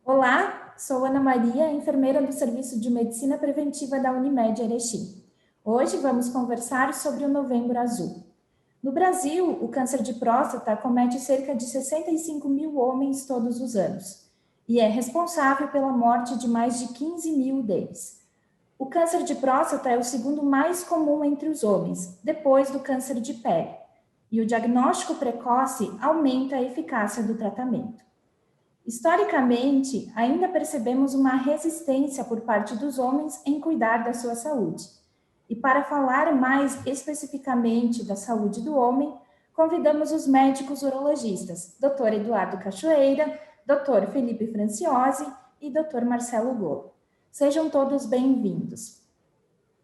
Olá, sou Ana Maria, enfermeira do Serviço de Medicina Preventiva da Unimed Erechim. Hoje vamos conversar sobre o Novembro Azul. No Brasil, o câncer de próstata acomete cerca de 65 mil homens todos os anos e é responsável pela morte de mais de 15 mil deles. O câncer de próstata é o segundo mais comum entre os homens, depois do câncer de pele, e o diagnóstico precoce aumenta a eficácia do tratamento. Historicamente, ainda percebemos uma resistência por parte dos homens em cuidar da sua saúde. E para falar mais especificamente da saúde do homem, convidamos os médicos urologistas, Dr. Eduardo Cachoeira, Dr. Felipe Franciosi e Dr. Marcelo Golo. Sejam todos bem-vindos.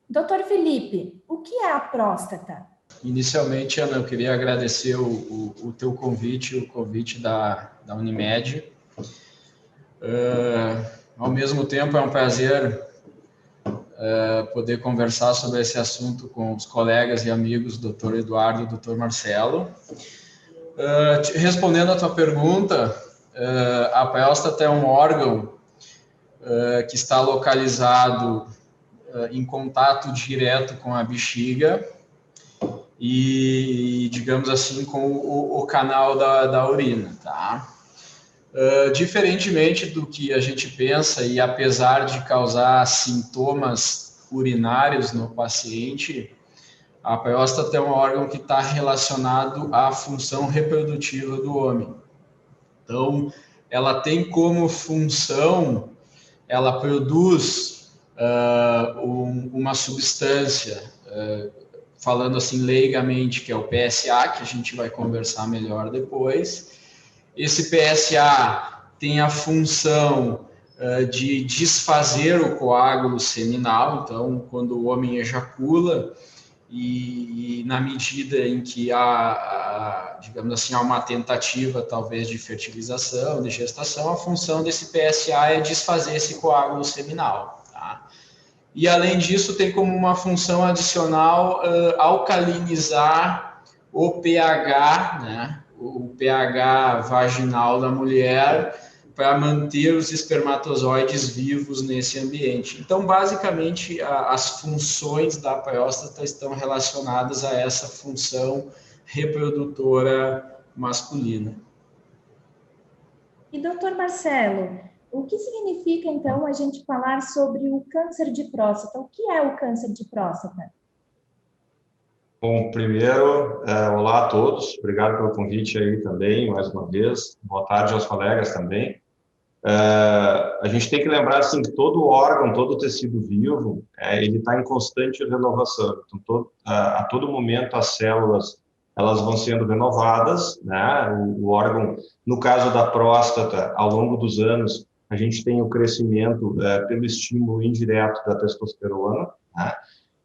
Dr. Felipe, o que é a próstata? Inicialmente, Ana, eu queria agradecer o teu convite, o convite da Unimed. Ao mesmo tempo, é um prazer poder conversar sobre esse assunto com os colegas e amigos, Dr. Eduardo e Dr. Marcelo. Respondendo a tua pergunta, a próstata é um órgão que está localizado em contato direto com a bexiga e, digamos assim, com o canal da urina, tá? Diferentemente do que a gente pensa, e apesar de causar sintomas urinários no paciente, a próstata é um órgão que está relacionado à função reprodutiva do homem. Então, ela tem como função, ela produz uma substância, falando assim leigamente, que é o PSA, que a gente vai conversar melhor depois. Esse PSA tem a função de desfazer o coágulo seminal, então, quando o homem ejacula, e na medida em que digamos assim, há uma tentativa, talvez, de fertilização, de gestação, a função desse PSA é desfazer esse coágulo seminal, tá? E, além disso, tem como uma função adicional alcalinizar o pH, né? O pH vaginal da mulher, para manter os espermatozoides vivos nesse ambiente. Então, basicamente, as funções da próstata estão relacionadas a essa função reprodutora masculina. E, doutor Marcelo, o que significa, então, a gente falar sobre o câncer de próstata? O que é o câncer de próstata? Bom, primeiro, olá a todos, obrigado pelo convite aí também, mais uma vez, boa tarde aos colegas também. A gente tem que lembrar, assim, que todo órgão, todo tecido vivo, ele está em constante renovação, então a todo momento as células, elas vão sendo renovadas, né? O órgão, no caso da próstata, ao longo dos anos, a gente tem o crescimento pelo estímulo indireto da testosterona, né?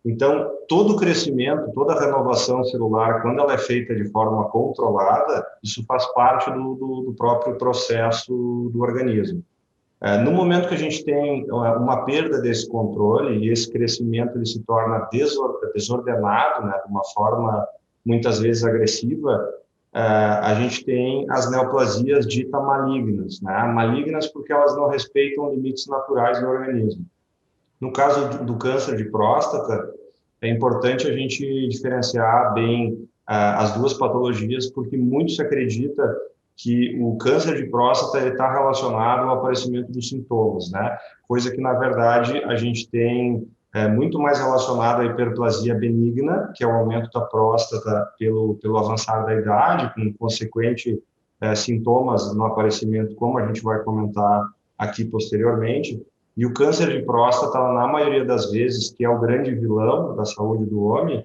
Então, todo o crescimento, toda a renovação celular, quando ela é feita de forma controlada, isso faz parte do próprio processo do organismo. No momento que a gente tem uma perda desse controle e esse crescimento ele se torna desordenado, né, de uma forma muitas vezes agressiva, a gente tem as neoplasias ditas malignas, né? Malignas porque elas não respeitam limites naturais do organismo. No caso do câncer de próstata, é importante a gente diferenciar bem as duas patologias, porque muito se acredita que o câncer de próstata está relacionado ao aparecimento dos sintomas, né? Coisa que, na verdade, a gente tem muito mais relacionado à hiperplasia benigna, que é o aumento da próstata pelo avançar da idade, com consequente sintomas no aparecimento, como a gente vai comentar aqui posteriormente. E o câncer de próstata, na maioria das vezes, que é o grande vilão da saúde do homem,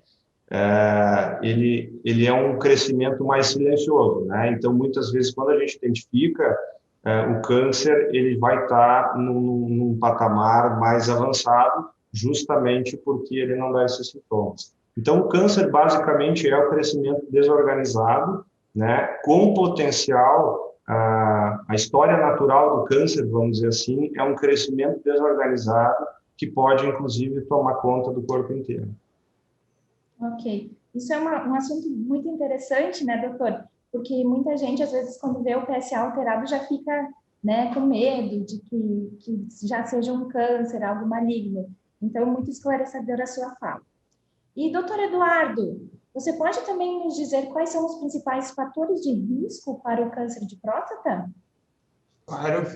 ele é um crescimento mais silencioso, né? Então, muitas vezes, quando a gente identifica o câncer, ele vai estar num patamar mais avançado, justamente porque ele não dá esses sintomas. Então, o câncer, basicamente, é o crescimento desorganizado, né? Com potencial. A história natural do câncer, vamos dizer assim, é um crescimento desorganizado que pode, inclusive, tomar conta do corpo inteiro. Ok. Isso é um assunto muito interessante, né, doutor? Porque muita gente, às vezes, quando vê o PSA alterado, já fica né, com medo de que já seja um câncer, algo maligno. Então, muito esclarecedora a sua fala. E, doutor Eduardo, você pode também nos dizer quais são os principais fatores de risco para o câncer de próstata? Claro.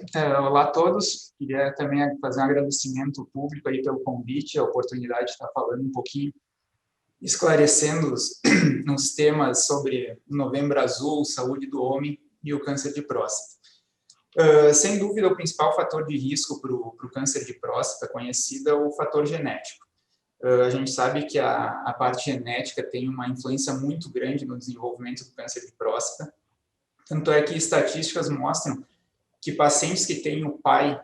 Olá a todos. Queria também fazer um agradecimento público aí pelo convite, a oportunidade de estar falando um pouquinho, esclarecendo os temas sobre o Novembro Azul, saúde do homem e o câncer de próstata. Sem dúvida, o principal fator de risco para o câncer de próstata conhecido é o fator genético. A gente sabe que a parte genética tem uma influência muito grande no desenvolvimento do câncer de próstata. Tanto é que estatísticas mostram que pacientes que têm o pai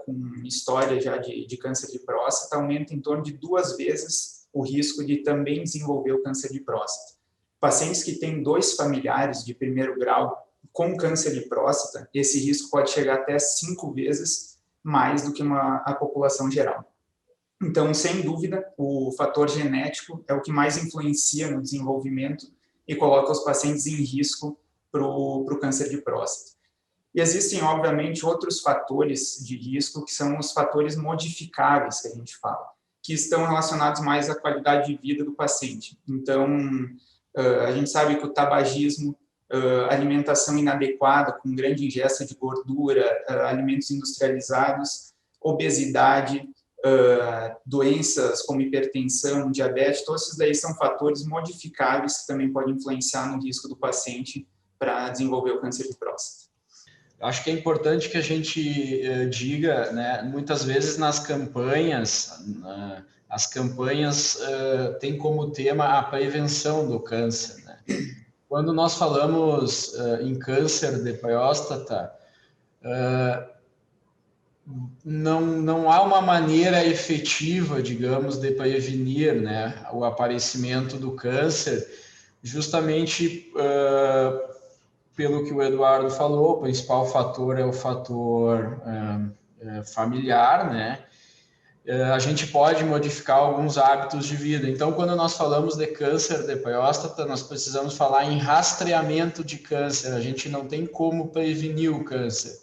com história já de câncer de próstata aumenta em torno de 2 vezes o risco de também desenvolver o câncer de próstata. Pacientes que têm 2 familiares de primeiro grau com câncer de próstata, esse risco pode chegar até 5 vezes mais do que a população geral. Então, sem dúvida, o fator genético é o que mais influencia no desenvolvimento e coloca os pacientes em risco para o câncer de próstata. E existem, obviamente, outros fatores de risco, que são os fatores modificáveis, que a gente fala, que estão relacionados mais à qualidade de vida do paciente. Então, a gente sabe que o tabagismo, alimentação inadequada, com grande ingesta de gordura, alimentos industrializados, obesidade, doenças como hipertensão, diabetes, todos esses daí são fatores modificáveis que também podem influenciar no risco do paciente para desenvolver o câncer de próstata. Acho que é importante que a gente diga, né, muitas vezes nas campanhas, as campanhas têm como tema a prevenção do câncer, né? Quando nós falamos em câncer de próstata, não há uma maneira efetiva, digamos, de prevenir, né, o aparecimento do câncer, justamente pelo que o Eduardo falou. O principal fator é o fator familiar, né? A gente pode modificar alguns hábitos de vida. Então, quando nós falamos de câncer de próstata, nós precisamos falar em rastreamento de câncer. A gente não tem como prevenir o câncer.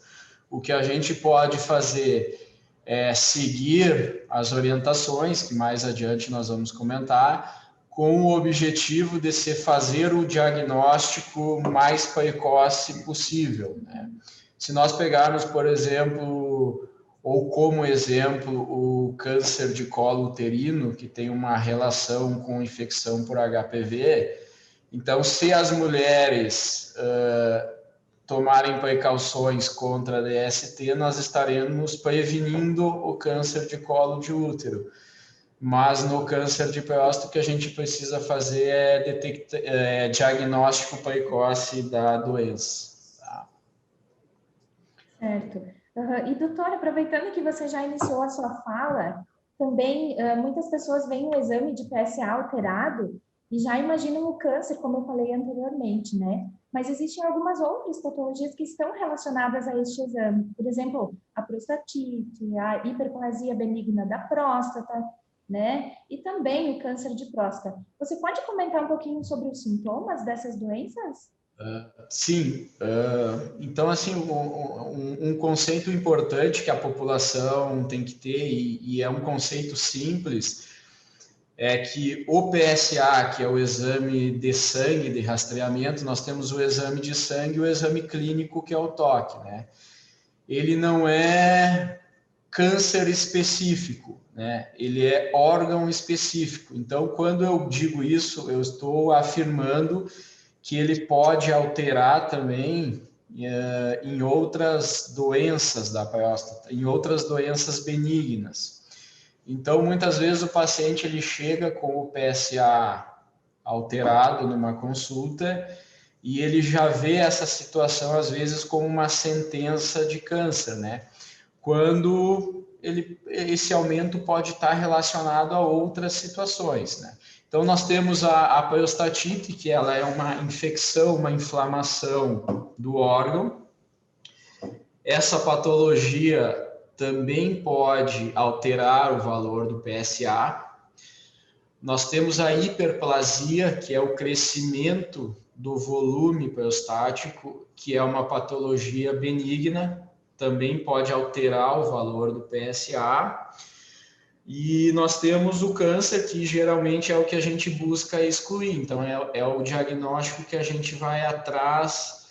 O que a gente pode fazer é seguir as orientações, que mais adiante nós vamos comentar, com o objetivo de se fazer o diagnóstico mais precoce possível, né? Se nós pegarmos, por exemplo, ou como exemplo, o câncer de colo uterino, que tem uma relação com infecção por HPV, então, se as mulheres tomarem precauções contra a DST, nós estaremos prevenindo o câncer de colo de útero. Mas no câncer de próstata, o que a gente precisa fazer é diagnóstico precoce da doença. Tá? Certo. E, doutora, aproveitando que você já iniciou a sua fala, também muitas pessoas veem o exame de PSA alterado e já imaginam o câncer, como eu falei anteriormente, né? Mas existem algumas outras patologias que estão relacionadas a este exame. Por exemplo, a prostatite, a hiperplasia benigna da próstata, né? E também o câncer de próstata. Você pode comentar um pouquinho sobre os sintomas dessas doenças? Sim. Então, assim, um conceito importante que a população tem que ter, e é um conceito simples, é que o PSA, que é o exame de sangue, de rastreamento, nós temos o exame de sangue e o exame clínico, que é o toque, né? Ele não é câncer específico, né? Ele é órgão específico. Então, quando eu digo isso, eu estou afirmando que ele pode alterar também em outras doenças da próstata, em outras doenças benignas. Então, muitas vezes o paciente ele chega com o PSA alterado numa consulta e ele já vê essa situação, às vezes, como uma sentença de câncer, né? Quando esse aumento pode estar relacionado a outras situações, né? Então, nós temos a prostatite, que ela é uma infecção, uma inflamação do órgão. Essa patologia também pode alterar o valor do PSA. Nós temos a hiperplasia, que é o crescimento do volume prostático, que é uma patologia benigna também pode alterar o valor do PSA. E nós temos o câncer, que geralmente é o que a gente busca excluir. Então, é o diagnóstico que a gente vai atrás,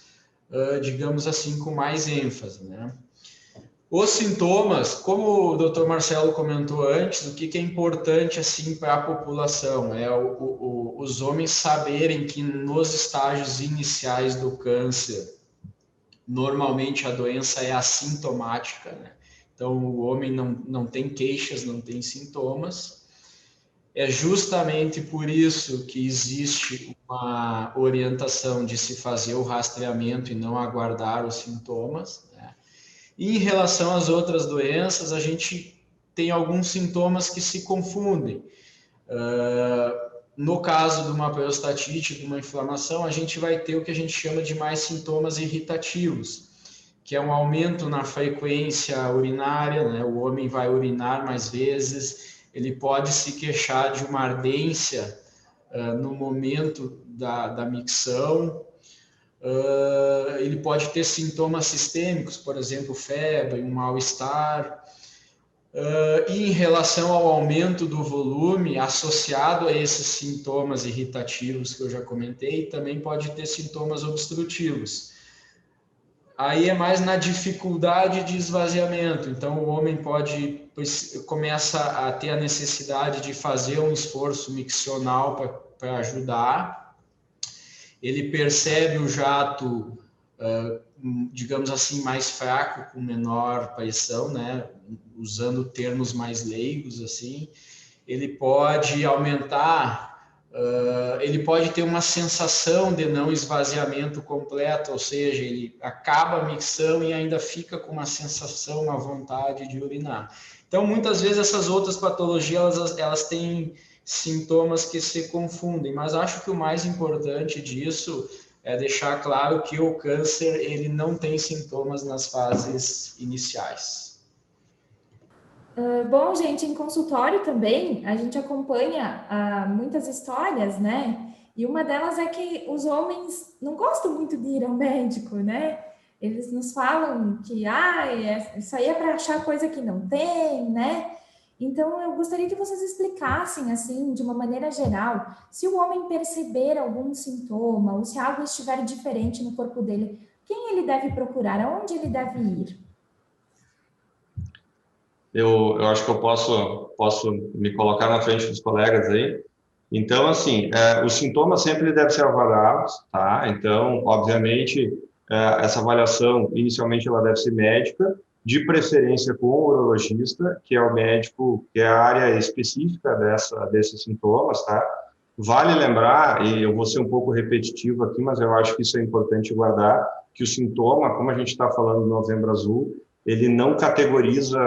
digamos assim, com mais ênfase, né? Os sintomas, como o Dr. Marcelo comentou antes, o que é importante assim para a população é os homens saberem que nos estágios iniciais do câncer, normalmente a doença é assintomática, né? Então o homem não tem queixas, não tem sintomas. É justamente por isso que existe uma orientação de se fazer o rastreamento e não aguardar os sintomas, né? E em relação às outras doenças, a gente tem alguns sintomas que se confundem. No caso de uma perostatite, de uma inflamação, a gente vai ter o que a gente chama de mais sintomas irritativos, que é um aumento na frequência urinária, né? O homem vai urinar mais vezes, ele pode se queixar de uma ardência no momento da micção. Ele pode ter sintomas sistêmicos, por exemplo, febre, um mal-estar. E em relação ao aumento do volume, associado a esses sintomas irritativos que eu já comentei, também pode ter sintomas obstrutivos. Aí é mais na dificuldade de esvaziamento. Então, o homem começa a ter a necessidade de fazer um esforço miccional para ajudar. Ele percebe o jato, digamos assim, mais fraco, com menor pressão, né? Usando termos mais leigos, assim. Ele pode aumentar, ele pode ter uma sensação de não esvaziamento completo, ou seja, ele acaba a micção e ainda fica com uma sensação, uma vontade de urinar. Então, muitas vezes essas outras patologias, elas têm sintomas que se confundem, mas acho que o mais importante disso é deixar claro que o câncer, ele não tem sintomas nas fases iniciais. Bom, gente, em consultório também, a gente acompanha muitas histórias, né? E uma delas é que os homens não gostam muito de ir ao médico, né? Eles nos falam que isso aí é para achar coisa que não tem, né? Então, eu gostaria que vocês explicassem, assim, de uma maneira geral, se o homem perceber algum sintoma ou se algo estiver diferente no corpo dele, quem ele deve procurar, aonde ele deve ir? Eu acho que eu posso me colocar na frente dos colegas aí. Então, assim, os sintomas sempre devem ser avaliados, tá? Então, obviamente, essa avaliação, inicialmente, ela deve ser médica, de preferência com o urologista, que é o médico, que é a área específica desses sintomas, tá? Vale lembrar, e eu vou ser um pouco repetitivo aqui, mas eu acho que isso é importante guardar, que o sintoma, como a gente está falando do Novembro Azul, ele não categoriza,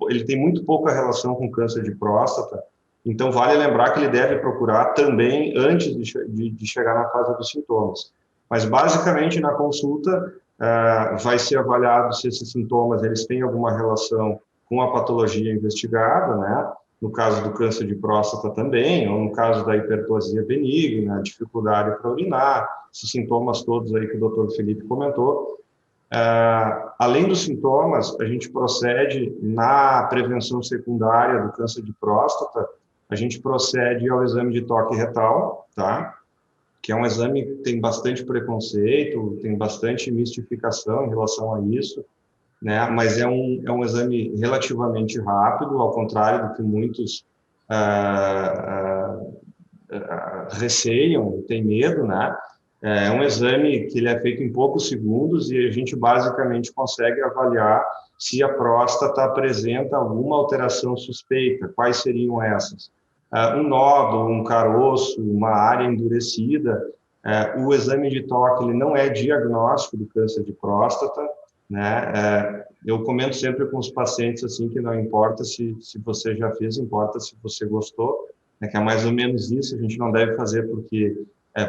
ele tem muito pouca relação com câncer de próstata, então vale lembrar que ele deve procurar também antes de chegar na fase dos sintomas. Mas basicamente na consulta vai ser avaliado se esses sintomas eles têm alguma relação com a patologia investigada, né? No caso do câncer de próstata também, ou no caso da hiperplasia benigna, dificuldade para urinar, esses sintomas todos aí que o Dr. Felipe comentou. Além dos sintomas, a gente procede na prevenção secundária do câncer de próstata, a gente procede ao exame de toque retal, tá? Que é um exame que tem bastante preconceito, tem bastante mistificação em relação a isso, né? Mas é um exame relativamente rápido, ao contrário do que muitos receiam, têm medo, né? É um exame que ele é feito em poucos segundos e a gente basicamente consegue avaliar se a próstata apresenta alguma alteração suspeita. Quais seriam essas? Um nódulo, um caroço, uma área endurecida. O exame de toque ele não é diagnóstico do câncer de próstata, né? Eu comento sempre com os pacientes assim que não importa se você já fez, importa se você gostou, né? Que é mais ou menos isso. A gente não deve fazer porque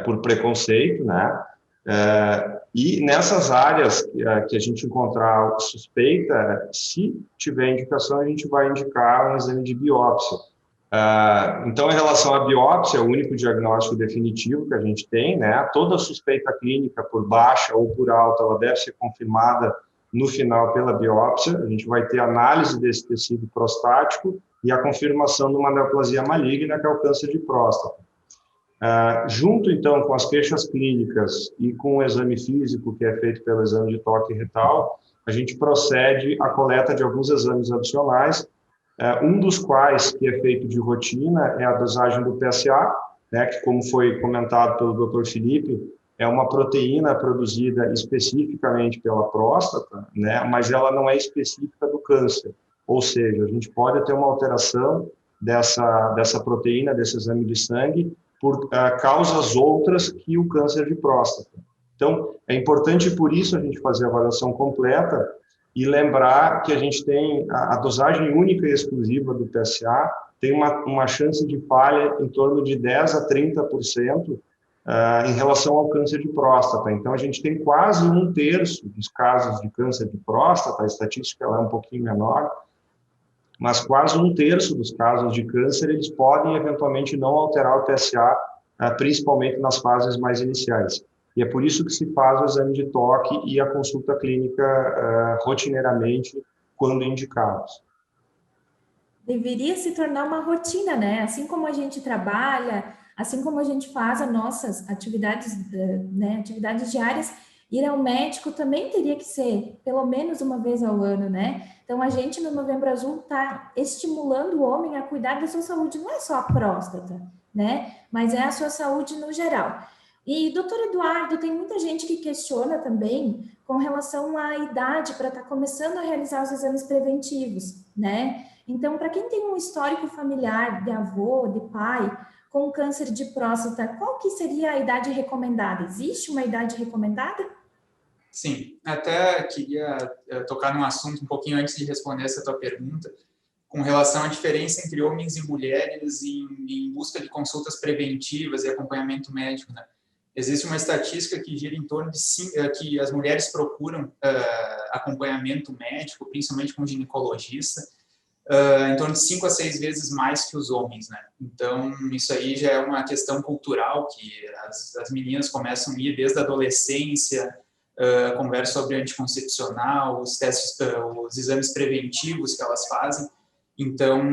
por preconceito, né? E nessas áreas que a gente encontrar suspeita, se tiver indicação, a gente vai indicar um exame de biópsia. Então, em relação à biópsia, é o único diagnóstico definitivo que a gente tem, né? Toda suspeita clínica, por baixa ou por alta, ela deve ser confirmada no final pela biópsia, a gente vai ter análise desse tecido prostático e a confirmação de uma neoplasia maligna, que é o câncer de próstata. Junto, então, com as queixas clínicas e com o exame físico, que é feito pelo exame de toque retal, a gente procede à coleta de alguns exames adicionais, um dos quais, que é feito de rotina, é a dosagem do PSA, né, que, como foi comentado pelo Dr. Felipe, é uma proteína produzida especificamente pela próstata, né, mas ela não é específica do câncer. Ou seja, a gente pode ter uma alteração dessa proteína, desse exame de sangue, por causas outras que o câncer de próstata. Então, é importante, por isso, a gente fazer a avaliação completa e lembrar que a gente tem a dosagem única e exclusiva do PSA, tem uma chance de falha em torno de 10% a 30% em relação ao câncer de próstata. Então, a gente tem quase 1/3 dos casos de câncer de próstata, a estatística ela é um pouquinho menor, mas quase 1/3 dos casos de câncer, eles podem eventualmente não alterar o PSA, principalmente nas fases mais iniciais. E é por isso que se faz o exame de toque e a consulta clínica rotineiramente, quando indicados. Deveria se tornar uma rotina, né? Assim como a gente trabalha, assim como a gente faz as nossas atividades, né, atividades diárias, ir ao médico também teria que ser pelo menos uma vez ao ano, né? Então, a gente no Novembro Azul está estimulando o homem a cuidar da sua saúde, não é só a próstata, né? Mas é a sua saúde no geral. E, doutor Eduardo, tem muita gente que questiona também com relação à idade para estar começando a realizar os exames preventivos, né? Então, para quem tem um histórico familiar de avô, de pai, com câncer de próstata, qual que seria a idade recomendada? Existe uma idade recomendada? Sim, até queria tocar num assunto um pouquinho antes de responder essa tua pergunta, com relação à diferença entre homens e mulheres em busca de consultas preventivas e acompanhamento médico, né? Existe uma estatística que gira em torno de que as mulheres procuram acompanhamento médico, principalmente com ginecologista, em torno de 5 a 6 vezes mais que os homens, né? Então, isso aí já é uma questão cultural, que as meninas começam a ir desde a adolescência, conversa sobre anticoncepcional, os testes, os exames preventivos que elas fazem. Então,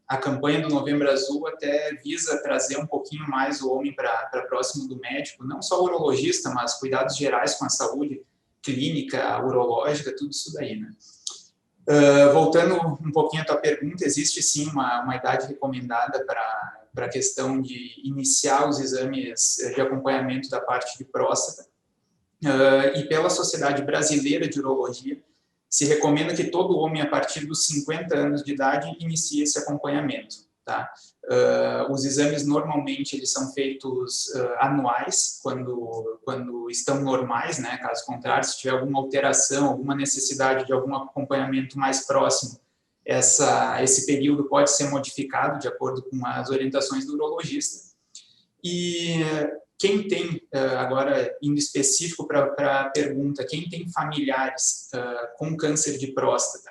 a campanha do Novembro Azul até visa trazer um pouquinho mais o homem para próximo do médico, não só o urologista, mas cuidados gerais com a saúde clínica, urológica, tudo isso daí, né? Voltando um pouquinho à tua pergunta, existe sim uma idade recomendada para a questão de iniciar os exames de acompanhamento da parte de próstata. E pela Sociedade Brasileira de Urologia, se recomenda que todo homem, a partir dos 50 anos de idade, inicie esse acompanhamento. Tá? Os exames, normalmente, eles são feitos anuais, quando estão normais, né? Caso contrário, se tiver alguma alteração, alguma necessidade de algum acompanhamento mais próximo, esse período pode ser modificado de acordo com as orientações do urologista. E quem tem, agora indo específico para a pergunta, quem tem familiares com câncer de próstata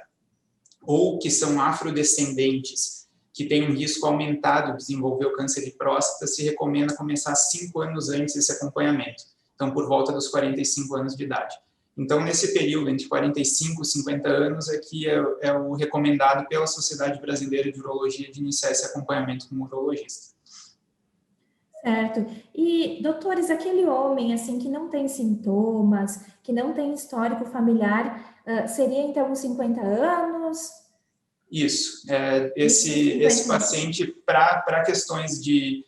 ou que são afrodescendentes, que tem um risco aumentado de desenvolver o câncer de próstata, se recomenda começar 5 anos antes esse acompanhamento, então por volta dos 45 anos de idade. Então, nesse período, entre 45 e 50 anos, é que é o recomendado pela Sociedade Brasileira de Urologia de iniciar esse acompanhamento com o urologista. Certo. E, doutores, aquele homem, assim, que não tem sintomas, que não tem histórico familiar, seria, então, uns 50 anos? Isso. Esse paciente, para questões de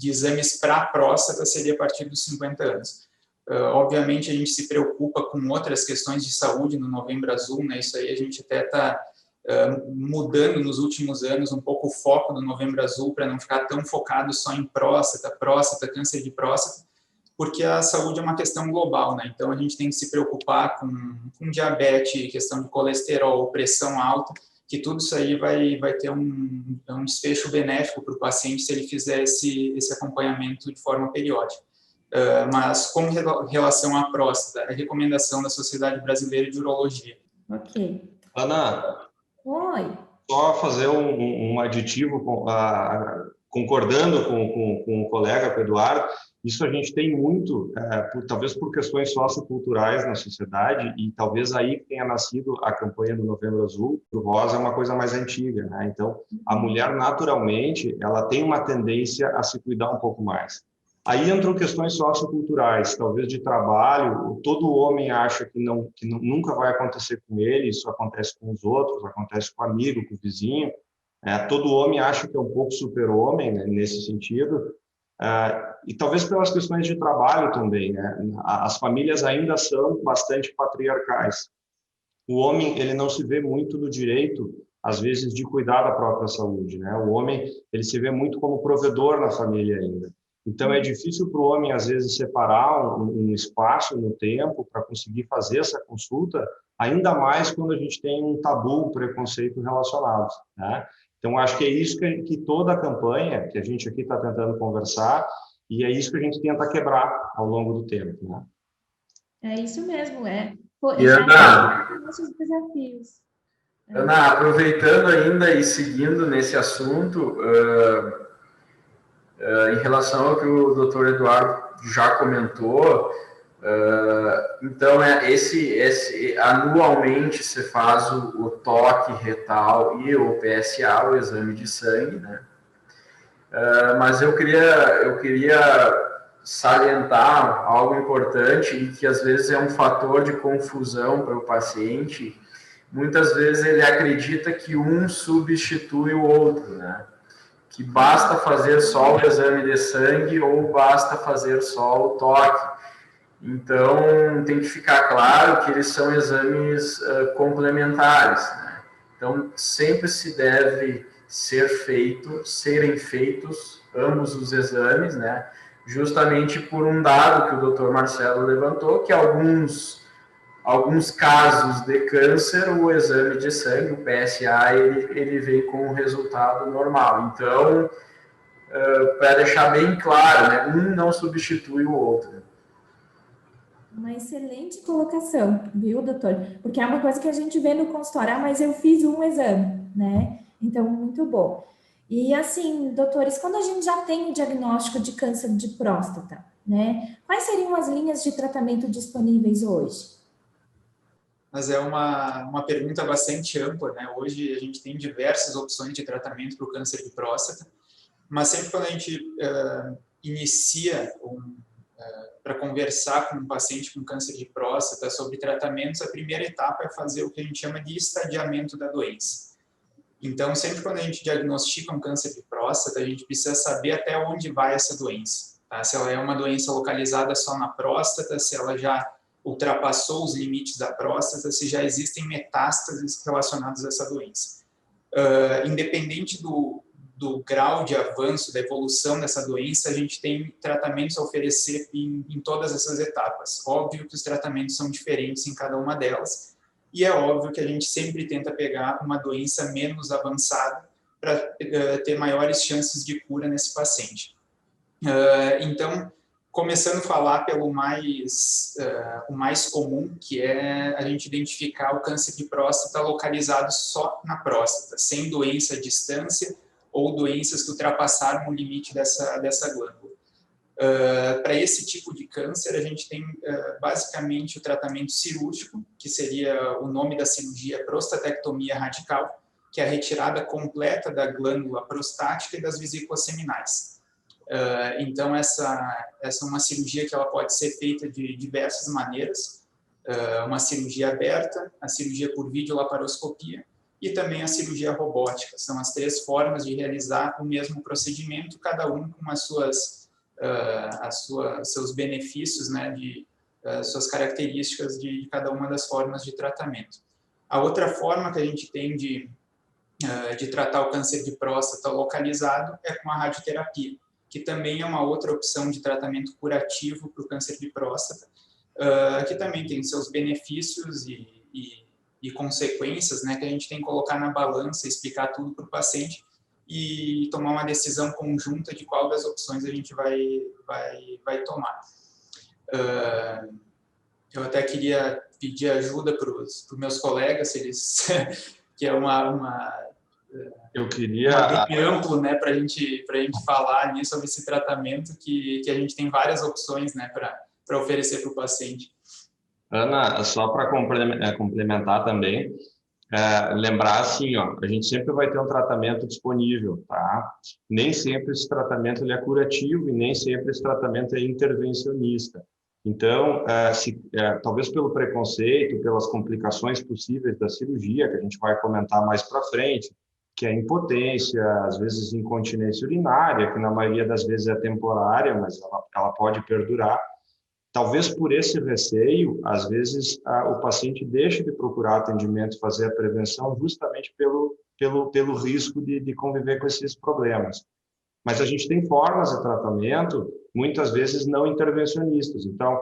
exames para a próstata, seria a partir dos 50 anos. Obviamente, a gente se preocupa com outras questões de saúde no Novembro Azul, né? Isso aí a gente até está mudando nos últimos anos um pouco o foco do Novembro Azul para não ficar tão focado só em próstata, câncer de próstata, porque a saúde é uma questão global, né? Então a gente tem que se preocupar com diabetes, questão de colesterol, pressão alta, que tudo isso aí vai ter um desfecho benéfico para o paciente se ele fizer esse acompanhamento de forma periódica. Mas com relação à próstata, a recomendação da Sociedade Brasileira de Urologia. Ok. Ana, Oi. Só fazer um aditivo, concordando com o colega, com o Eduardo, Isso a gente tem muito, talvez por questões socioculturais na sociedade, e talvez aí tenha nascido a campanha do Novembro Azul. O rosa é uma coisa mais antiga, né? Então, a mulher, naturalmente, ela tem uma tendência a se cuidar um pouco mais. Aí entram questões socioculturais, talvez de trabalho. Todo homem acha que nunca vai acontecer com ele, isso acontece com os outros, acontece com o amigo, com o vizinho. Todo homem acha que é um pouco super-homem, né, nesse sentido. E talvez pelas questões de trabalho também, né? As famílias ainda são bastante patriarcais. O homem, ele não se vê muito no direito, às vezes, de cuidar da própria saúde, né? O homem, ele se vê muito como provedor na família ainda. Então, é difícil para o homem, às vezes, separar um espaço no tempo para conseguir fazer essa consulta, ainda mais quando a gente tem um tabu, um preconceito relacionados, né? Então, acho que é isso que toda a campanha, que a gente aqui está tentando conversar, e é isso que a gente tenta quebrar ao longo do tempo, né? É isso mesmo, E Ana, nossos desafios. Ana, aproveitando ainda e seguindo nesse assunto, em relação ao que o doutor Eduardo já comentou, então, anualmente você faz o toque retal e o PSA, o exame de sangue, né? Mas eu queria salientar algo importante e que às vezes é um fator de confusão para o paciente. Muitas vezes ele acredita que um substitui o outro, né? Que basta fazer só o exame de sangue ou basta fazer só o toque. Então, tem que ficar claro que eles são exames complementares, né? Então, sempre se deve serem feitos ambos os exames, né? Justamente por um dado que o Dr. Marcelo levantou, que alguns casos de câncer, o exame de sangue, o PSA, ele vem com um resultado normal. Então, para deixar bem claro, né? Um não substitui o outro. Uma excelente colocação, viu, doutor? Porque é uma coisa que a gente vê no consultório, mas eu fiz um exame, né? Então, muito bom. E assim, doutores, quando a gente já tem o diagnóstico de câncer de próstata, né? Quais seriam as linhas de tratamento disponíveis hoje? Mas é uma pergunta bastante ampla, né? Hoje a gente tem diversas opções de tratamento para o câncer de próstata, mas sempre quando a gente inicia para conversar com um paciente com câncer de próstata sobre tratamentos, a primeira etapa é fazer o que a gente chama de estadiamento da doença. Então, sempre quando a gente diagnostica um câncer de próstata, a gente precisa saber até onde vai essa doença. Tá? Se ela é uma doença localizada só na próstata, se ela já ultrapassou os limites da próstata, se já existem metástases relacionadas a essa doença. Independente do grau de avanço, da evolução dessa doença, a gente tem tratamentos a oferecer em todas essas etapas. Óbvio que os tratamentos são diferentes em cada uma delas, e é óbvio que a gente sempre tenta pegar uma doença menos avançada para ter maiores chances de cura nesse paciente. Então, começando a falar pelo o mais comum, que é a gente identificar o câncer de próstata localizado só na próstata, sem doença à distância, ou doenças que ultrapassaram o limite dessa glândula. Para esse tipo de câncer, a gente tem basicamente o tratamento cirúrgico, que seria o nome da cirurgia prostatectomia radical, que é a retirada completa da glândula prostática e das vesículas seminais. Então, essa é uma cirurgia que ela pode ser feita de diversas maneiras, uma cirurgia aberta, a cirurgia por videolaparoscopia, e também a cirurgia robótica. São as três formas de realizar o mesmo procedimento, cada um com seus benefícios, né, suas características de cada uma das formas de tratamento. A outra forma que a gente tem de tratar o câncer de próstata localizado é com a radioterapia, que também é uma outra opção de tratamento curativo para o câncer de próstata, que também tem seus benefícios e consequências, né, que a gente tem que colocar na balança, explicar tudo para o paciente e tomar uma decisão conjunta de qual das opções a gente vai tomar. Eu até queria pedir ajuda para os meus colegas, se eles que é Eu queria... bem amplo, né, para a gente falar ali sobre esse tratamento que a gente tem várias opções, né, para oferecer para o paciente. Ana, só para complementar também, lembrar assim, ó, a gente sempre vai ter um tratamento disponível, tá? Nem sempre esse tratamento ele é curativo e nem sempre esse tratamento é intervencionista. Então, talvez pelo preconceito, pelas complicações possíveis da cirurgia, que a gente vai comentar mais para frente, que é impotência, às vezes incontinência urinária, que na maioria das vezes é temporária, mas ela pode perdurar. Talvez por esse receio, às vezes o paciente deixa de procurar atendimento, fazer a prevenção, justamente pelo risco de conviver com esses problemas. Mas a gente tem formas de tratamento, muitas vezes não intervencionistas. Então,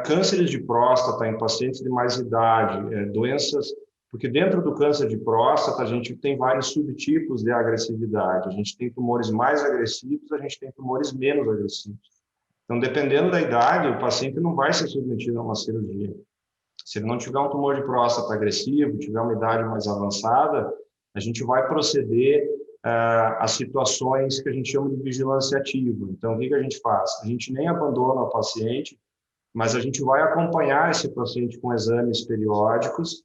cânceres de próstata em pacientes de mais idade, doenças... Porque dentro do câncer de próstata, a gente tem vários subtipos de agressividade. A gente tem tumores mais agressivos, a gente tem tumores menos agressivos. Então, dependendo da idade, o paciente não vai ser submetido a uma cirurgia. Se ele não tiver um tumor de próstata agressivo, tiver uma idade mais avançada, a gente vai proceder a situações que a gente chama de vigilância ativa. Então, o que a gente faz? A gente nem abandona o paciente, mas a gente vai acompanhar esse paciente com exames periódicos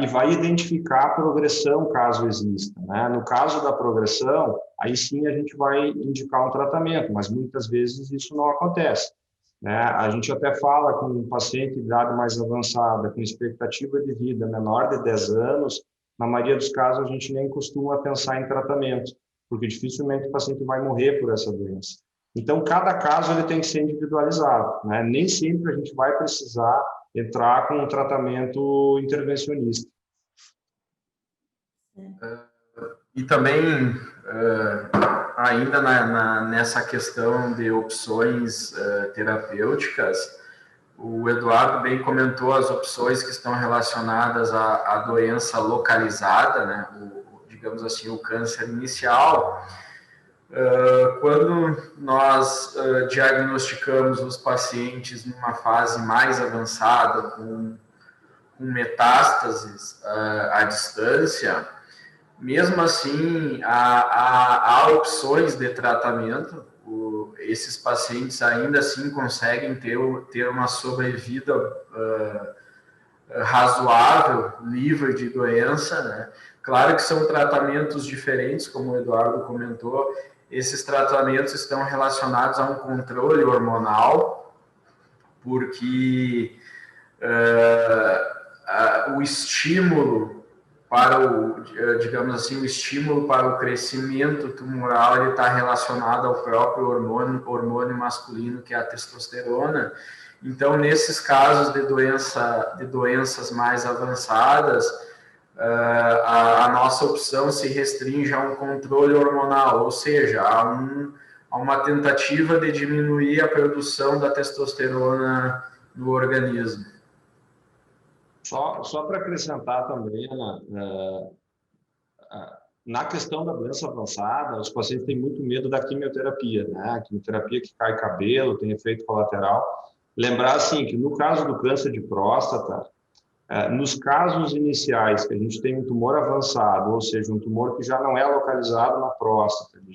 e vai identificar a progressão, caso exista, né? No caso da progressão, aí sim a gente vai indicar um tratamento, mas muitas vezes isso não acontece, né? A gente até fala com um paciente de idade mais avançada, com expectativa de vida menor de 10 anos, na maioria dos casos a gente nem costuma pensar em tratamento, porque dificilmente o paciente vai morrer por essa doença. Então, cada caso ele tem que ser individualizado, né? Nem sempre a gente vai precisar entrar com um tratamento intervencionista. E também, ainda nessa questão de opções terapêuticas, o Eduardo bem comentou as opções que estão relacionadas à doença localizada, né? Digamos assim, o câncer inicial. Quando nós diagnosticamos os pacientes numa fase mais avançada, com metástases à distância, mesmo assim, há opções de tratamento. Esses pacientes ainda assim conseguem ter uma sobrevida razoável, livre de doença, né? Claro que são tratamentos diferentes, como o Eduardo comentou. Esses tratamentos estão relacionados a um controle hormonal, porque o estímulo digamos assim, o estímulo para o crescimento tumoral ele está relacionado ao próprio hormônio masculino, que é a testosterona. Então, nesses casos de doenças mais avançadas, a nossa opção se restringe a um controle hormonal, ou seja, a uma tentativa de diminuir a produção da testosterona no organismo. Só para acrescentar também, Ana, na questão da doença avançada, os pacientes têm muito medo da quimioterapia, né? A quimioterapia que cai cabelo, tem efeito colateral. Lembrar, assim, que no caso do câncer de próstata, nos casos iniciais que a gente tem um tumor avançado, ou seja, um tumor que já não é localizado na próstata, ele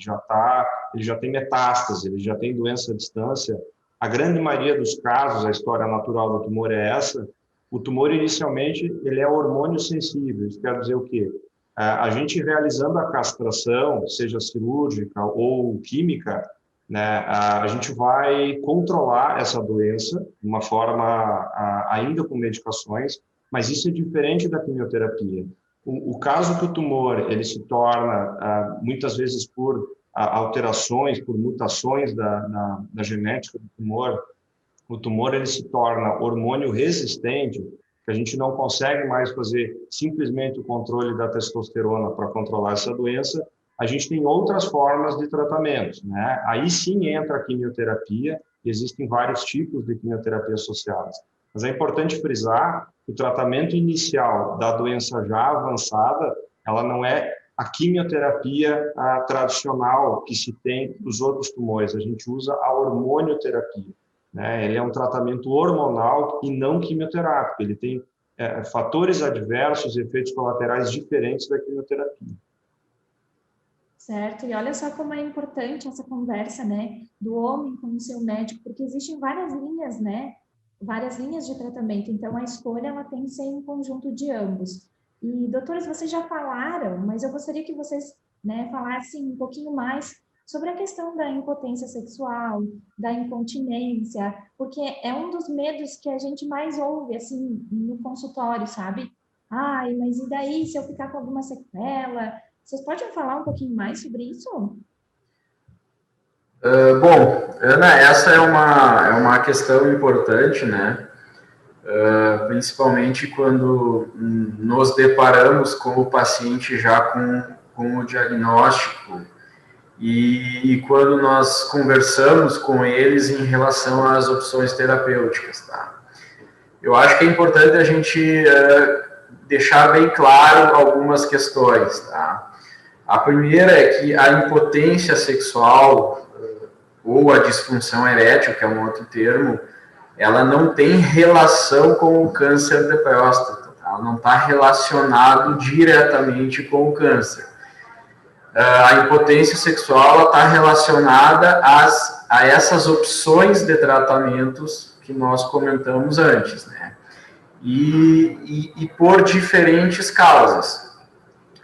já tem metástase, ele já tem doença à distância, a grande maioria dos casos, a história natural do tumor é essa. O tumor, inicialmente, ele é hormônio sensível. Isso quer dizer o quê? A gente realizando a castração, seja cirúrgica ou química, né, a gente vai controlar essa doença de uma forma ainda com medicações, mas isso é diferente da quimioterapia. O caso que o tumor ele se torna, muitas vezes por alterações, por mutações da genética do tumor, o tumor ele se torna hormônio resistente, que a gente não consegue mais fazer simplesmente o controle da testosterona para controlar essa doença, a gente tem outras formas de tratamento, né? Aí sim entra a quimioterapia, existem vários tipos de quimioterapia associadas. Mas é importante frisar que o tratamento inicial da doença já avançada, ela não é a quimioterapia tradicional que se tem dos outros tumores, a gente usa a hormonioterapia. Né? Ele é um tratamento hormonal e não quimioterápico. Ele tem fatores adversos e efeitos colaterais diferentes da quimioterapia. Certo, e olha só como é importante essa conversa, né, do homem com o seu médico, porque existem várias linhas, né, várias linhas de tratamento, então a escolha, ela tem que ser em conjunto de ambos. E, doutores, vocês já falaram, mas eu gostaria que vocês, né, falassem um pouquinho mais sobre a questão da impotência sexual, da incontinência, porque é um dos medos que a gente mais ouve, assim, no consultório, sabe? Ai, mas e daí se eu ficar com alguma sequela? Vocês podem falar um pouquinho mais sobre isso? Bom, Ana, essa é uma questão importante, né? Principalmente quando nos deparamos com o paciente já com o diagnóstico e quando nós conversamos com eles em relação às opções terapêuticas, tá? Eu acho que é importante a gente deixar bem claro algumas questões, tá? A primeira é que a impotência sexual ou a disfunção erétil, que é um outro termo, ela não tem relação com o câncer de próstata, tá? Ela não está relacionado diretamente com o câncer. A impotência sexual está relacionada a essas opções de tratamentos que nós comentamos antes, né? E por diferentes causas.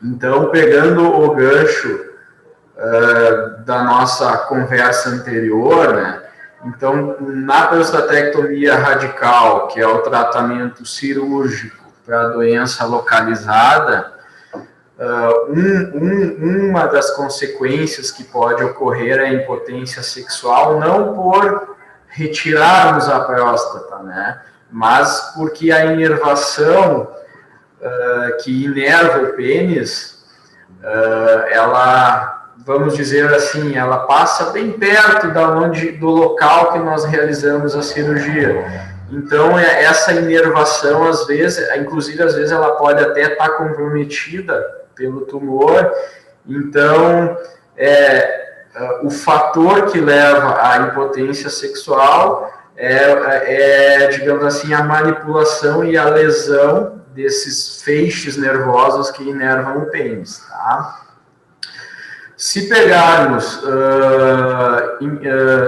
Então, pegando o gancho da nossa conversa anterior, né? Então, na prostatectomia radical, que é o tratamento cirúrgico para a doença localizada, uma das consequências que pode ocorrer é a impotência sexual, não por retirarmos a próstata, né? Mas porque a inervação que inerva o pênis, ela, vamos dizer assim, ela passa bem perto do local que nós realizamos a cirurgia. Então, essa inervação, às vezes, inclusive, às vezes, ela pode até estar comprometida pelo tumor. Então, o fator que leva à impotência sexual digamos assim, a manipulação e a lesão desses feixes nervosos que inervam o pênis, tá? Se pegarmos,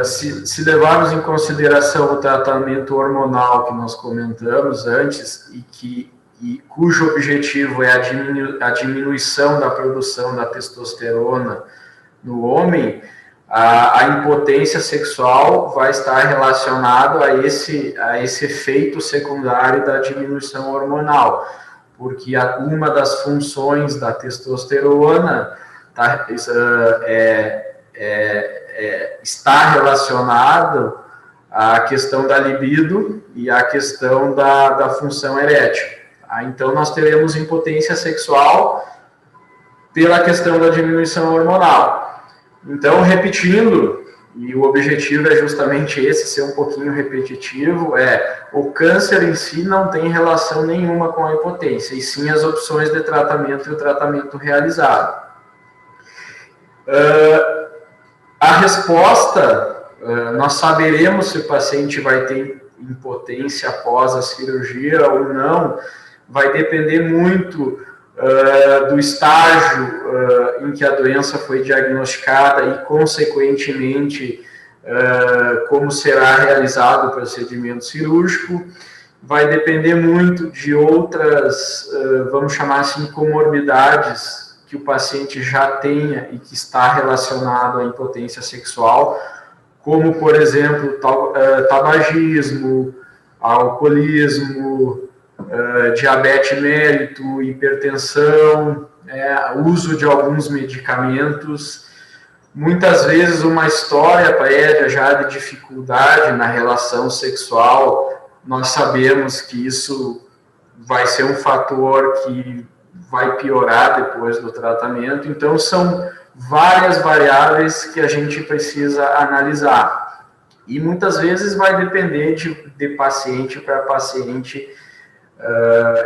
se levarmos em consideração o tratamento hormonal que nós comentamos antes e cujo objetivo é a diminuição da produção da testosterona no homem, a impotência sexual vai estar relacionado a esse efeito secundário da diminuição hormonal, porque uma das funções da testosterona está relacionado à questão da libido e à questão da função erétil. Então, nós teremos impotência sexual pela questão da diminuição hormonal. Então, repetindo, e o objetivo é justamente esse, ser um pouquinho repetitivo, o câncer em si não tem relação nenhuma com a impotência, e sim as opções de tratamento e o tratamento realizado. A resposta, nós saberemos se o paciente vai ter impotência após a cirurgia ou não, vai depender muito do estágio em que a doença foi diagnosticada e, consequentemente, como será realizado o procedimento cirúrgico. Vai depender muito de outras, vamos chamar assim, comorbidades que o paciente já tenha e que está relacionado à impotência sexual, como, por exemplo, tabagismo, alcoolismo, diabetes mellitus, hipertensão, uso de alguns medicamentos. Muitas vezes uma história prévia já de dificuldade na relação sexual, nós sabemos que isso vai ser um fator que vai piorar depois do tratamento. Então, são várias variáveis que a gente precisa analisar. E muitas vezes vai depender de paciente para paciente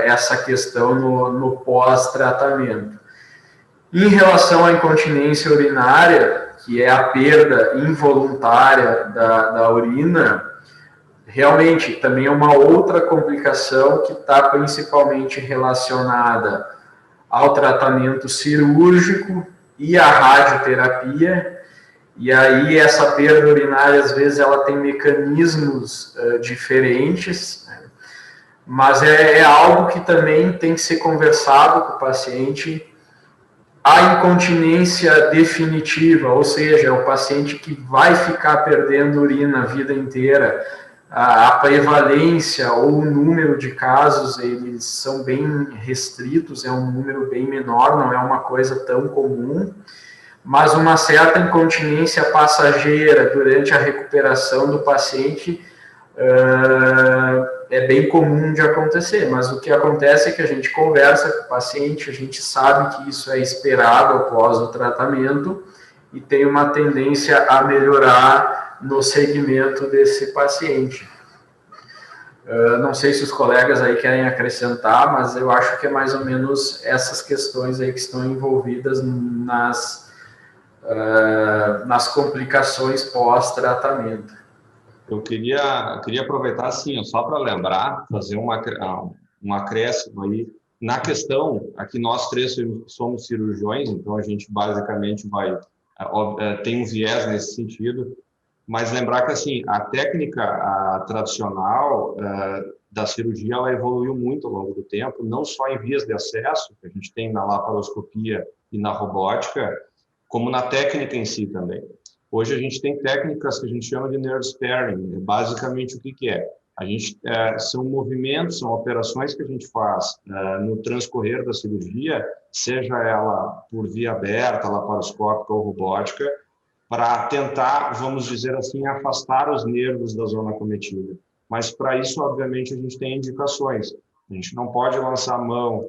essa questão no pós-tratamento. Em relação à incontinência urinária, que é a perda involuntária da urina, realmente também é uma outra complicação que está principalmente relacionada ao tratamento cirúrgico e a radioterapia. E aí essa perda urinária, às vezes, ela tem mecanismos diferentes, né? Mas é algo que também tem que ser conversado com o paciente. A incontinência definitiva, ou seja, é o paciente que vai ficar perdendo urina a vida inteira, a prevalência ou o número de casos, eles são bem restritos, é um número bem menor, não é uma coisa tão comum, mas uma certa incontinência passageira durante a recuperação do paciente é bem comum de acontecer, mas o que acontece é que a gente conversa com o paciente, a gente sabe que isso é esperado após o tratamento e tem uma tendência a melhorar no segmento desse paciente. Não sei se os colegas aí querem acrescentar, mas eu acho que é mais ou menos essas questões aí que estão envolvidas nas complicações pós-tratamento. Eu queria aproveitar, assim, só para lembrar, fazer um acréscimo aí. Na questão, aqui nós três somos cirurgiões, então a gente basicamente tem um viés nesse sentido, mas lembrar que, assim, a técnica tradicional da cirurgia, ela evoluiu muito ao longo do tempo, não só em vias de acesso, que a gente tem na laparoscopia e na robótica, como na técnica em si também. Hoje a gente tem técnicas que a gente chama de nerve sparing. Basicamente, o que é? São movimentos, são operações que a gente faz no transcorrer da cirurgia, seja ela por via aberta, laparoscópica ou robótica, para tentar, vamos dizer assim, afastar os nervos da zona acometida. Mas para isso, obviamente, a gente tem indicações. A gente não pode lançar a mão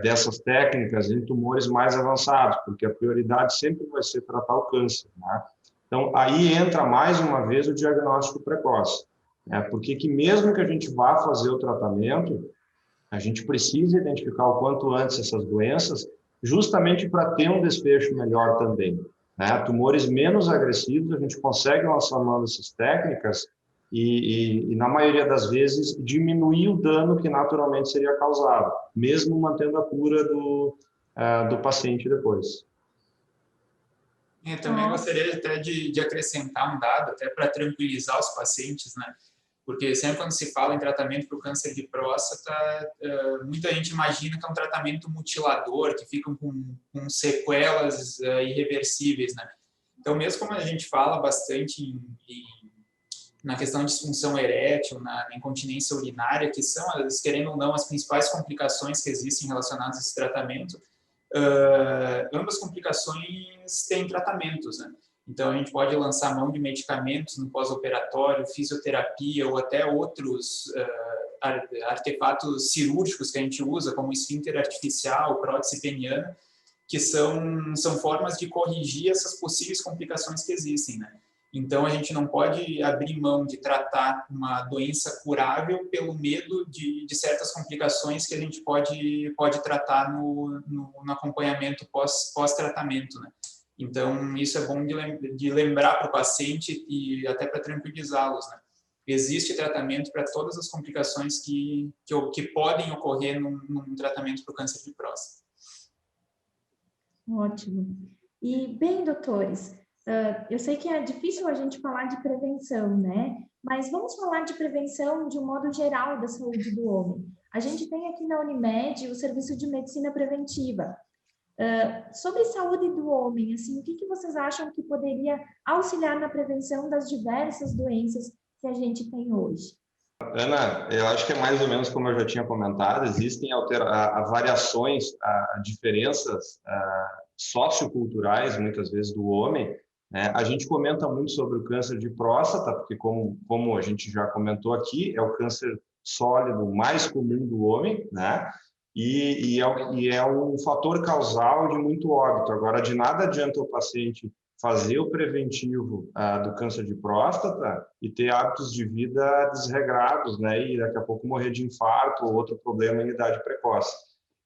dessas técnicas em tumores mais avançados, porque a prioridade sempre vai ser tratar o câncer, né? Então, aí entra mais uma vez o diagnóstico precoce, né? Porque que mesmo que a gente vá fazer o tratamento, a gente precisa identificar o quanto antes essas doenças, justamente para ter um desfecho melhor também, né? Tumores menos agressivos, a gente consegue lançar mão dessas técnicas e, na maioria das vezes, diminuir o dano que naturalmente seria causado, mesmo mantendo a cura do paciente depois. Eu também gostaria até de acrescentar um dado, até para tranquilizar os pacientes, né? Porque sempre quando se fala em tratamento para o câncer de próstata, muita gente imagina que é um tratamento mutilador, que ficam com sequelas irreversíveis, né? Então, mesmo como a gente fala bastante na questão de disfunção erétil, na incontinência urinária, que são, querendo ou não, as principais complicações que existem relacionadas a esse tratamento, ambas complicações têm tratamentos, né? Então, a gente pode lançar mão de medicamentos no pós-operatório, fisioterapia ou até outros artefatos cirúrgicos que a gente usa, como esfíncter artificial, prótese peniana, que são formas de corrigir essas possíveis complicações que existem, né? Então, a gente não pode abrir mão de tratar uma doença curável pelo medo de certas complicações que a gente pode tratar no acompanhamento pós-tratamento, né? Então, isso é bom de lembrar para o paciente e até para tranquilizá-los, né? Existe tratamento para todas as complicações que podem ocorrer num tratamento para o câncer de próstata. Ótimo. E, bem, doutores, eu sei que é difícil a gente falar de prevenção, né? Mas vamos falar de prevenção de um modo geral da saúde do homem. A gente tem aqui na Unimed o Serviço de Medicina Preventiva. Sobre saúde do homem, assim, o que vocês acham que poderia auxiliar na prevenção das diversas doenças que a gente tem hoje? Ana, eu acho que é mais ou menos como eu já tinha comentado, existem variações, diferenças socioculturais, muitas vezes, do homem, né? A gente comenta muito sobre o câncer de próstata, porque como a gente já comentou aqui, é o câncer sólido mais comum do homem, né? E é um fator causal de muito óbito. Agora, de nada adianta o paciente fazer o preventivo do câncer de próstata e ter hábitos de vida desregrados, né? E daqui a pouco morrer de infarto ou outro problema em idade precoce.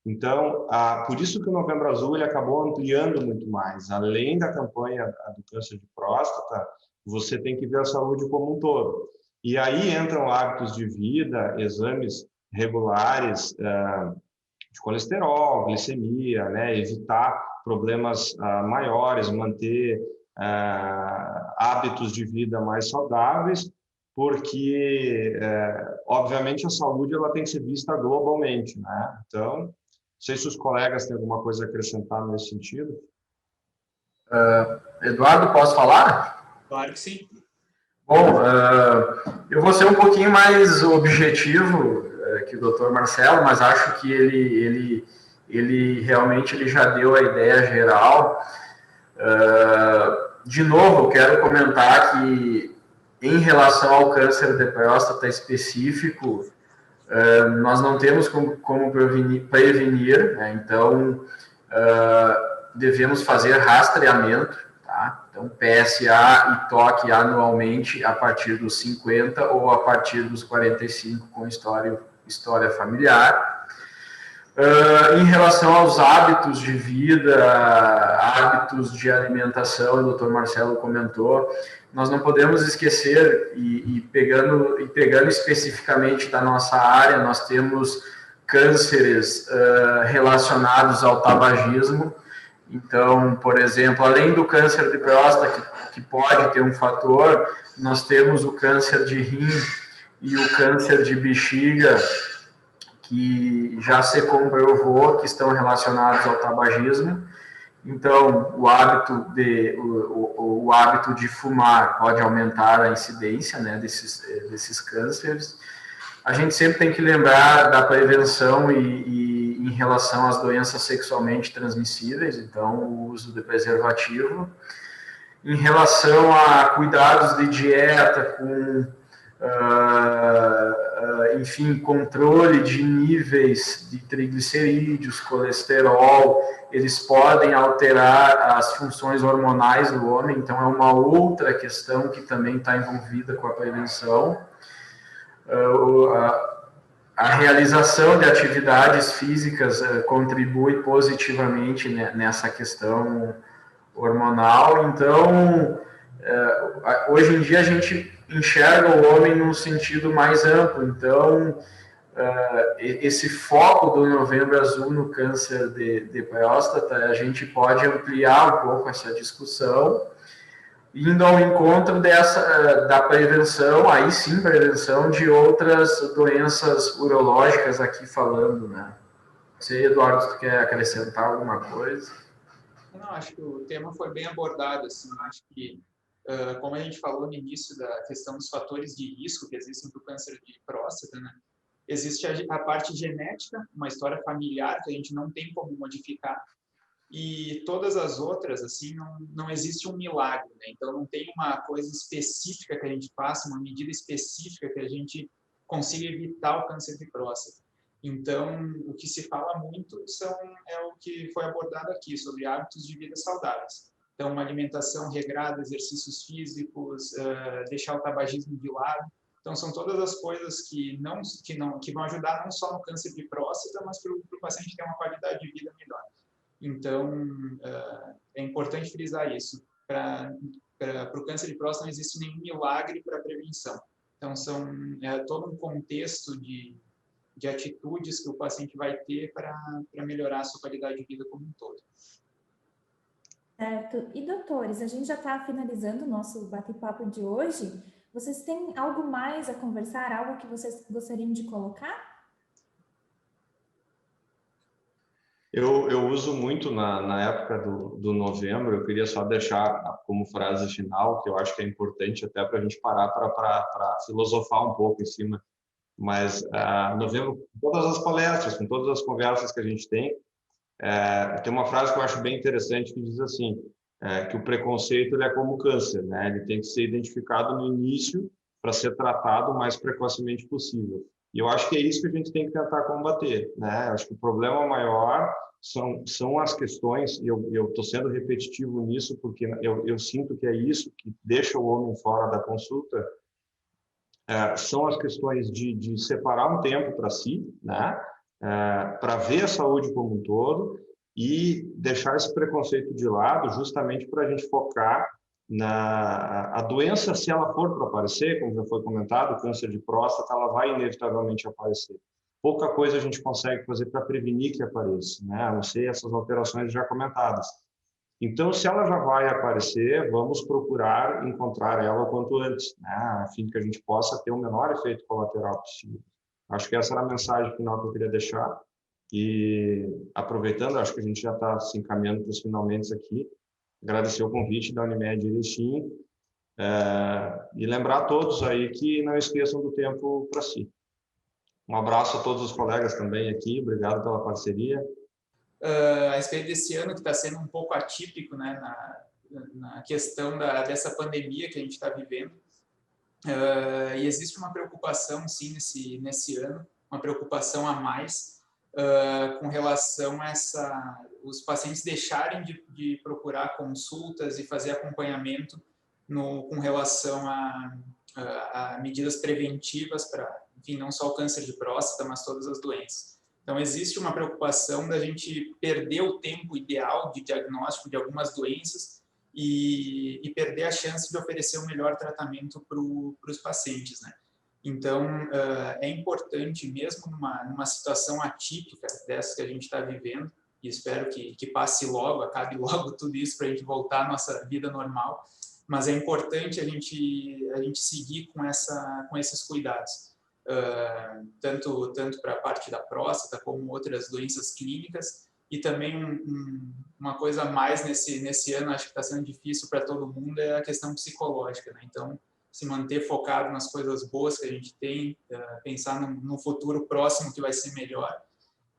Então, por isso que o Novembro Azul ele acabou ampliando muito mais. Além da campanha do câncer de próstata, você tem que ver a saúde como um todo. E aí entram hábitos de vida, exames regulares de colesterol, glicemia, né? Evitar problemas maiores, manter hábitos de vida mais saudáveis, porque, obviamente, a saúde ela tem que ser vista globalmente, né? Então, não sei se os colegas têm alguma coisa a acrescentar nesse sentido. Eduardo, posso falar? Claro que sim. Bom, eu vou ser um pouquinho mais objetivo que o Dr. Marcelo, mas acho que ele realmente ele já deu a ideia geral. De novo, eu quero comentar que, em relação ao câncer de próstata específico, nós não temos como prevenir, né? Então, devemos fazer rastreamento, tá? Então, PSA e toque anualmente a partir dos 50 ou a partir dos 45 com história familiar. Em relação aos hábitos de vida, hábitos de alimentação, o Dr. Marcelo comentou, nós não podemos esquecer, e pegando especificamente da nossa área, nós temos cânceres relacionados ao tabagismo. Então, por exemplo, além do câncer de próstata, que pode ter um fator, nós temos o câncer de rim e o câncer de bexiga, que já se comprovou que estão relacionados ao tabagismo. Então, o hábito de fumar pode aumentar a incidência, né, desses cânceres. A gente sempre tem que lembrar da prevenção e em relação às doenças sexualmente transmissíveis, então o uso de preservativo. Em relação a cuidados de dieta, com enfim, controle de níveis de triglicerídeos, colesterol, eles podem alterar as funções hormonais do homem, então é uma outra questão que também está envolvida com a prevenção. A realização de atividades físicas contribui positivamente nessa questão hormonal. Então, hoje em dia a gente enxerga o homem num sentido mais amplo. Então, esse foco do Novembro Azul no câncer de próstata, a gente pode ampliar um pouco essa discussão, indo ao encontro da prevenção, aí sim, prevenção de outras doenças urológicas aqui falando, né? Não sei, Eduardo, se tu quer acrescentar alguma coisa? Não, acho que o tema foi bem abordado, assim, acho que, como a gente falou no início da questão dos fatores de risco que existem para o câncer de próstata, né? Existe a parte genética, uma história familiar que a gente não tem como modificar, e todas as outras, assim, não existe um milagre, né? Então, não tem uma coisa específica que a gente faça, uma medida específica que a gente consiga evitar o câncer de próstata. Então, o que se fala muito é o que foi abordado aqui, sobre hábitos de vida saudáveis. Então, uma alimentação regrada, exercícios físicos, deixar o tabagismo de lado. Então, são todas as coisas que vão ajudar não só no câncer de próstata, mas para o paciente ter uma qualidade de vida melhor. Então, é importante frisar isso. Para o câncer de próstata não existe nenhum milagre para a prevenção. Então, é todo um contexto de atitudes que o paciente vai ter para melhorar a sua qualidade de vida como um todo. Certo. E, doutores, a gente já está finalizando o nosso bate-papo de hoje. Vocês têm algo mais a conversar? Algo que vocês gostariam de colocar? Eu uso muito na época do novembro, eu queria só deixar como frase final, que eu acho que é importante até para a gente parar para filosofar um pouco em cima. Mas novembro, com todas as palestras, com todas as conversas que a gente tem uma frase que eu acho bem interessante que diz assim, que o preconceito ele é como câncer, né? Ele tem que ser identificado no início para ser tratado o mais precocemente possível. E eu acho que é isso que a gente tem que tentar combater, né? Eu acho que o problema maior são as questões, e eu estou sendo repetitivo nisso, porque eu sinto que é isso que deixa o homem fora da consulta, são as questões de separar um tempo para si, né? Para ver a saúde como um todo e deixar esse preconceito de lado, justamente para a gente focar a doença, se ela for para aparecer, como já foi comentado, o câncer de próstata, ela vai inevitavelmente aparecer. pouca coisa a gente consegue fazer para prevenir que apareça, né? A não ser essas alterações já comentadas. Então, se ela já vai aparecer, vamos procurar encontrar ela o quanto antes, né? A fim de que a gente possa ter o menor efeito colateral possível. Acho que essa era a mensagem final que eu queria deixar. E aproveitando, acho que a gente já está se encaminhando para os finalmente aqui, agradecer o convite da Unimed Erechim, e lembrar a todos aí que não esqueçam do tempo para si. Um abraço a todos os colegas também aqui, obrigado pela parceria. A respeito desse ano que está sendo um pouco atípico, né, na questão dessa pandemia que a gente está vivendo, e existe uma preocupação, sim, nesse ano, uma preocupação a mais com relação a os pacientes deixarem de procurar consultas e fazer acompanhamento com relação a medidas preventivas para, enfim, não só o câncer de próstata, mas todas as doenças. Então, existe uma preocupação da gente perder o tempo ideal de diagnóstico de algumas doenças e perder a chance de oferecer o melhor tratamento para os pacientes, né? Então, é importante, mesmo numa situação atípica dessa que a gente está vivendo, e espero que passe logo, acabe logo tudo isso para a gente voltar à nossa vida normal, mas é importante a gente seguir com esses cuidados. Tanto para a parte da próstata como outras doenças clínicas, e também uma coisa a mais nesse ano, acho que está sendo difícil para todo mundo, é a questão psicológica, né? Então, se manter focado nas coisas boas que a gente tem, pensar no futuro próximo que vai ser melhor,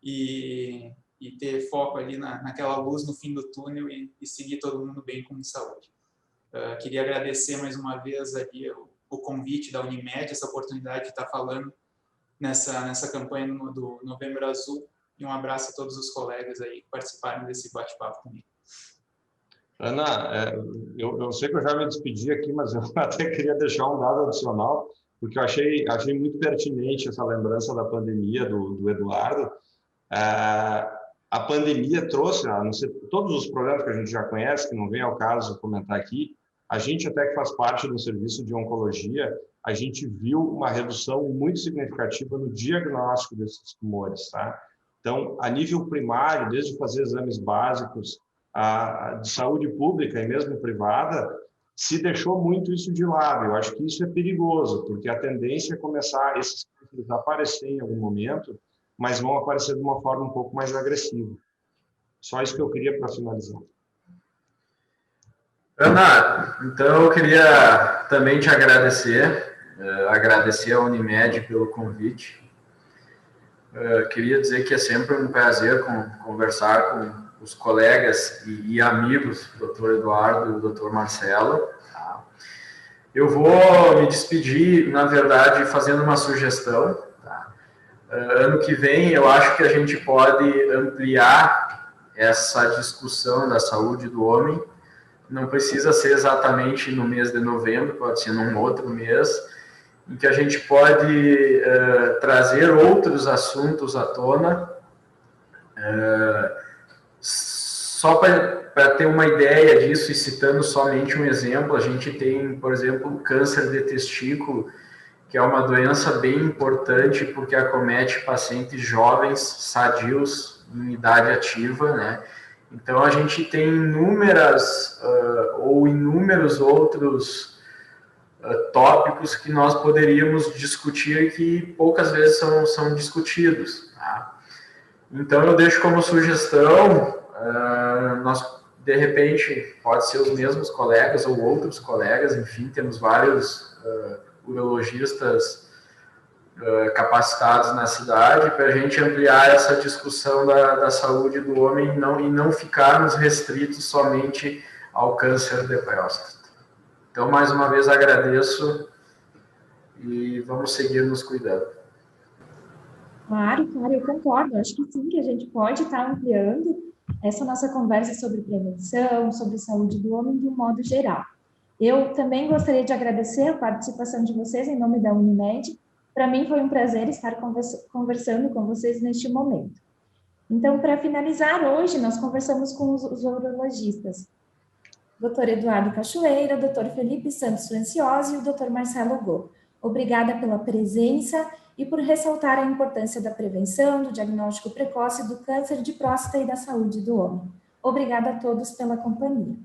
e ter foco ali naquela luz no fim do túnel e seguir todo mundo bem com saúde. Queria agradecer mais uma vez ali o convite da Unimed, essa oportunidade de estar falando nessa campanha do Novembro Azul, e um abraço a todos os colegas aí que participaram desse bate-papo comigo. Ana, eu sei que eu já me despedi aqui, mas eu até queria deixar um dado adicional, porque eu achei muito pertinente essa lembrança da pandemia do Eduardo. A pandemia trouxe, a não ser todos os problemas que a gente já conhece, que não vem ao caso comentar aqui, a gente até que faz parte do serviço de oncologia, a gente viu uma redução muito significativa no diagnóstico desses tumores, tá? Então, a nível primário, desde fazer exames básicos, de saúde pública e mesmo privada, se deixou muito isso de lado. Eu acho que isso é perigoso, porque a tendência é começar esses cânceres a aparecer em algum momento, mas vão aparecer de uma forma um pouco mais agressiva. Só isso que eu queria para finalizar. Ana, então eu queria também te agradecer a Unimed pelo convite. Queria dizer que é sempre um prazer conversar com os colegas e amigos, o Dr. Eduardo e o Dr. Marcelo. Tá? Eu vou me despedir, na verdade, fazendo uma sugestão. Tá? Ano que vem, eu acho que a gente pode ampliar essa discussão da saúde do homem. Não precisa ser exatamente no mês de novembro, pode ser num outro mês, em que a gente pode trazer outros assuntos à tona. Só para ter uma ideia disso, e citando somente um exemplo, a gente tem, por exemplo, o câncer de testículo, que é uma doença bem importante porque acomete pacientes jovens, sadios, em idade ativa, né? Então, a gente tem inúmeros outros tópicos que nós poderíamos discutir e que poucas vezes são discutidos. Tá? Então, eu deixo como sugestão, de repente, pode ser os mesmos colegas ou outros colegas, enfim, temos vários urologistas capacitados na cidade, para a gente ampliar essa discussão da saúde do homem e não ficarmos restritos somente ao câncer de próstata. Então, mais uma vez, agradeço e vamos seguir nos cuidando. Claro, eu concordo. Acho que sim, que a gente pode estar ampliando essa nossa conversa sobre prevenção, sobre saúde do homem de um modo geral. Eu também gostaria de agradecer a participação de vocês em nome da Unimed. Para mim foi um prazer estar conversando com vocês neste momento. Então, para finalizar, hoje nós conversamos com os urologistas, Dr. Eduardo Cachoeira, Dr. Felipe Santos Franciosi e o Dr. Marcelo Go. Obrigada pela presença e por ressaltar a importância da prevenção, do diagnóstico precoce do câncer de próstata e da saúde do homem. Obrigada a todos pela companhia.